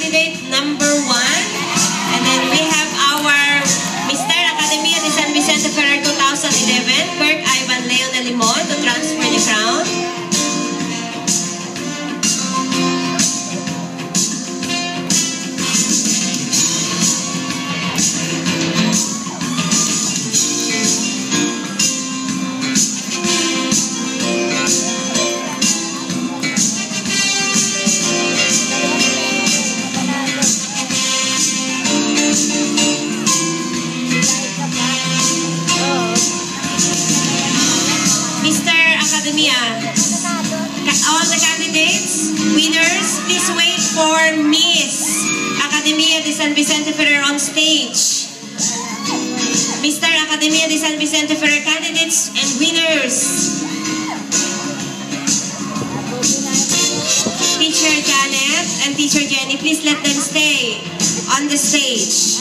candidate number 1. And then we have our Mr. Academia de San Vicente Ferrer 2011, Kirk Ivan Leon de Limon, to transfer the crown. All the candidates, winners, please wait for Miss Academia de San Vicente Ferrer on stage. Mr. Academia de San Vicente Ferrer candidates and winners. Teacher Janet and Teacher Jenny, please let them stay on the stage.